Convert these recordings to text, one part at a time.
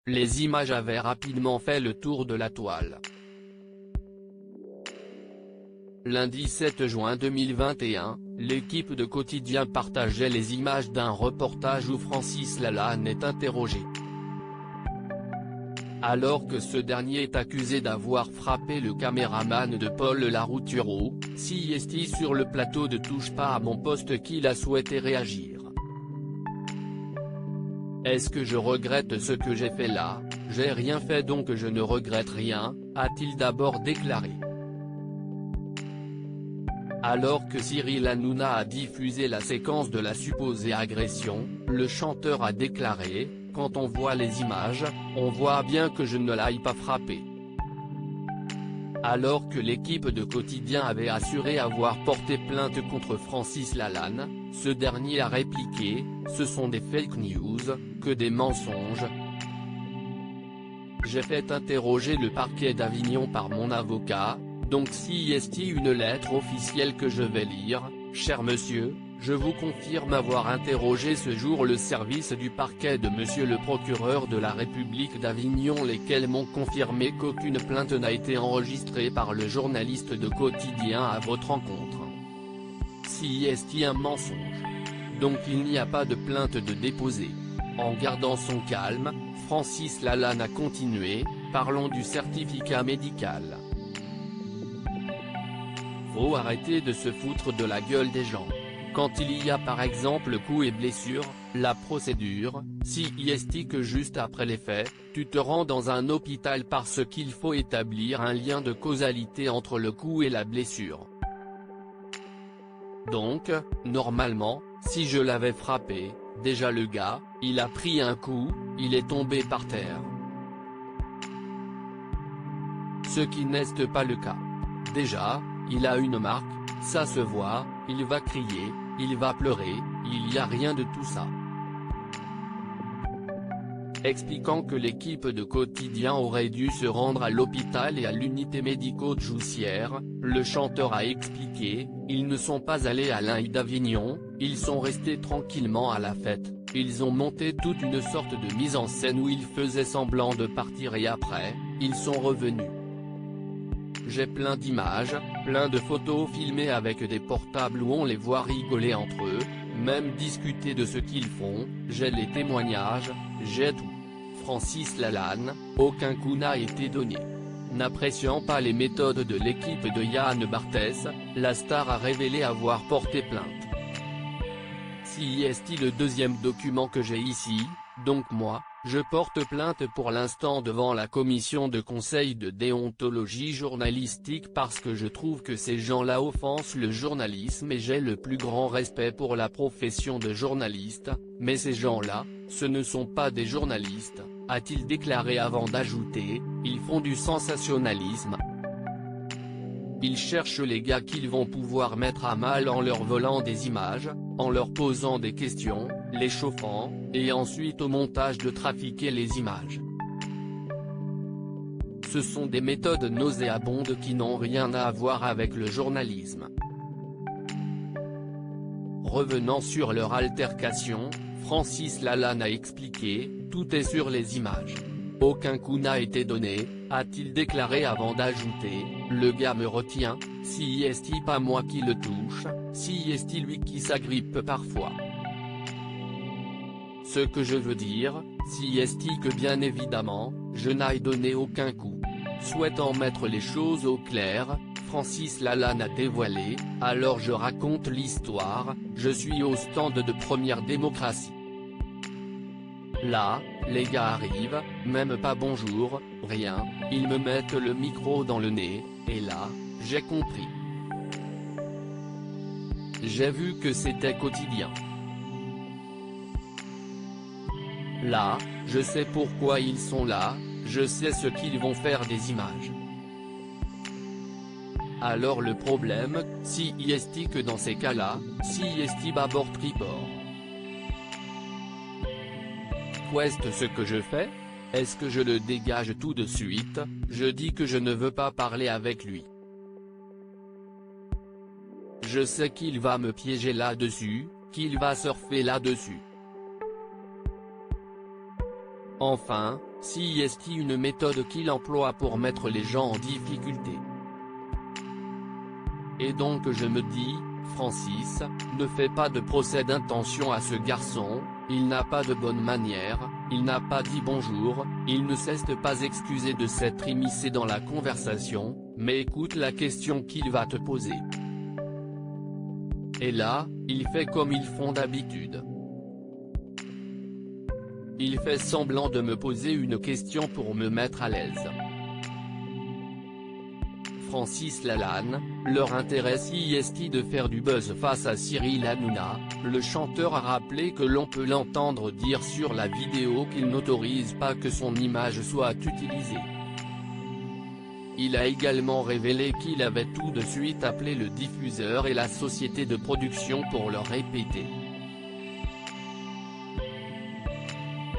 Les images avaient rapidement fait le tour de la toile. Lundi 7 juin 2021, l'équipe de Quotidien partageait les images d'un reportage où Francis Lalanne est interrogé. Alors que ce dernier est accusé d'avoir frappé le caméraman de Paul Laroutureau, CIST sur le plateau de Touche pas à mon poste qu'il a souhaité réagir. Est-ce que je regrette ce que j'ai fait là? J'ai rien fait donc je ne regrette rien, a-t-il d'abord déclaré. Alors que Cyril Hanouna a diffusé la séquence de la supposée agression, le chanteur a déclaré: « Quand on voit les images, on voit bien que je ne l'ai pas frappé ». Alors que l'équipe de Quotidien avait assuré avoir porté plainte contre Francis Lalanne, ce dernier a répliqué: « Ce sont des fake news, que des mensonges. J'ai fait interroger le parquet d'Avignon par mon avocat, donc si est une lettre officielle que je vais lire, cher monsieur, je vous confirme avoir interrogé ce jour le service du parquet de monsieur le procureur de la République d'Avignon, lesquels m'ont confirmé qu'aucune plainte n'a été enregistrée par le journaliste de Quotidien à votre encontre. Si est un mensonge. Donc il n'y a pas de plainte de déposée. » En gardant son calme, Francis Lalanne a continué: « Parlons du certificat médical. Faut arrêter de se foutre de la gueule des gens. Quand il y a par exemple coups et blessures, la procédure, si est que juste après les faits, tu te rends dans un hôpital parce qu'il faut établir un lien de causalité entre le coup et la blessure. Donc, normalement, si je l'avais frappé, déjà le gars, il a pris un coup, il est tombé par terre. Ce qui n'est pas le cas. Déjà, il a une marque, ça se voit, il va crier, il va pleurer, il n'y a rien de tout ça. » Expliquant que l'équipe de Quotidien aurait dû se rendre à l'hôpital et à l'unité médico-judiciaire, le chanteur a expliqué: « Ils ne sont pas allés à l'Ain d'Avignon, ils sont restés tranquillement à la fête, ils ont monté toute une sorte de mise en scène où ils faisaient semblant de partir et après, ils sont revenus. J'ai plein d'images, plein de photos filmées avec des portables où on les voit rigoler entre eux, même discuter de ce qu'ils font, j'ai les témoignages, j'ai tout. » Francis Lalanne, aucun coup n'a été donné. N'appréciant pas les méthodes de l'équipe de Yann Barthès, la star a révélé avoir porté plainte. Si est le deuxième document que j'ai ici, donc moi, je porte plainte pour l'instant devant la commission de conseil de déontologie journalistique parce que je trouve que ces gens-là offensent le journalisme et j'ai le plus grand respect pour la profession de journaliste, mais ces gens-là, ce ne sont pas des journalistes, a-t-il déclaré avant d'ajouter: « Ils font du sensationnalisme. Ils cherchent les gars qu'ils vont pouvoir mettre à mal en leur volant des images, en leur posant des questions, les chauffant, et ensuite au montage de trafiquer les images. Ce sont des méthodes nauséabondes qui n'ont rien à voir avec le journalisme. » Revenant sur leur altercation, Francis Lalanne a expliqué: « Tout est sur les images. Aucun coup n'a été donné, a-t-il déclaré avant d'ajouter: « Le gars me retient, si est pas moi qui le touche, si est lui qui s'agrippe parfois. » Ce que je veux dire, si est que bien évidemment, je n'ai donné aucun coup. Souhaitant mettre les choses au clair, Francis Lalanne a dévoilé: « Alors je raconte l'histoire, je suis au stand de Première Démocratie. Là, les gars arrivent, même pas bonjour, rien, ils me mettent le micro dans le nez, et là, j'ai compris. J'ai vu que c'était Quotidien. Là, je sais pourquoi ils sont là, je sais ce qu'ils vont faire des images. Alors le problème, si est que dans ces cas-là, si est bâbord tribord. Qu'est-ce ce que je fais? Est-ce que je le dégage tout de suite? Je dis que je ne veux pas parler avec lui. Je sais qu'il va me piéger là-dessus, qu'il va surfer là-dessus. Enfin, CIST une méthode qu'il emploie pour mettre les gens en difficulté. Et donc je me dis, Francis, ne fais pas de procès d'intention à ce garçon, il n'a pas de bonne manière, il n'a pas dit bonjour, il ne cesse de pas excuser de s'être immiscé dans la conversation, mais écoute la question qu'il va te poser. Et là, il fait comme ils font d'habitude. Il fait semblant de me poser une question pour me mettre à l'aise. Francis Lalanne, leur intérêt CIST de faire du buzz face à Cyril Hanouna, le chanteur a rappelé que l'on peut l'entendre dire sur la vidéo qu'il n'autorise pas que son image soit utilisée. Il a également révélé qu'il avait tout de suite appelé le diffuseur et la société de production pour leur répéter.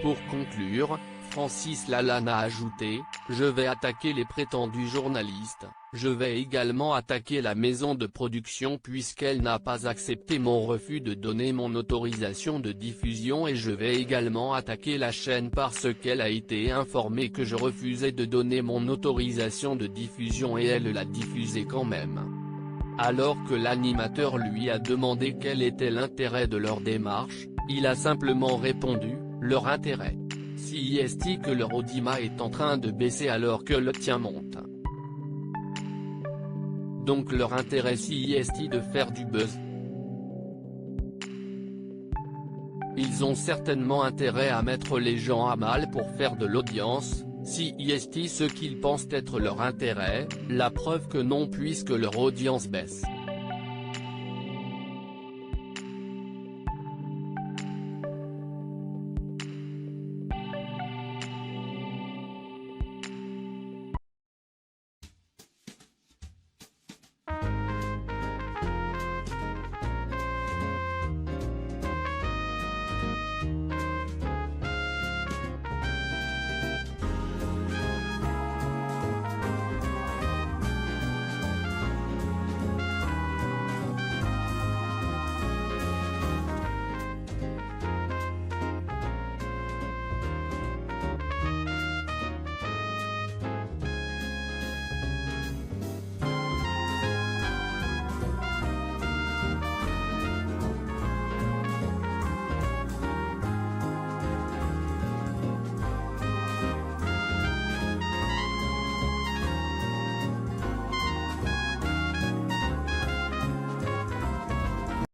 Pour conclure, Francis Lalanne a ajouté, « Je vais attaquer les prétendus journalistes, je vais également attaquer la maison de production puisqu'elle n'a pas accepté mon refus de donner mon autorisation de diffusion et je vais également attaquer la chaîne parce qu'elle a été informée que je refusais de donner mon autorisation de diffusion et elle l'a diffusée quand même. » Alors que l'animateur lui a demandé quel était l'intérêt de leur démarche, il a simplement répondu, « Leur intérêt. CIST que leur audimat est en train de baisser alors que le tien monte. Donc leur intérêt CIST de faire du buzz. Ils ont certainement intérêt à mettre les gens à mal pour faire de l'audience, CIST ce qu'ils pensent être leur intérêt, la preuve que non puisque leur audience baisse.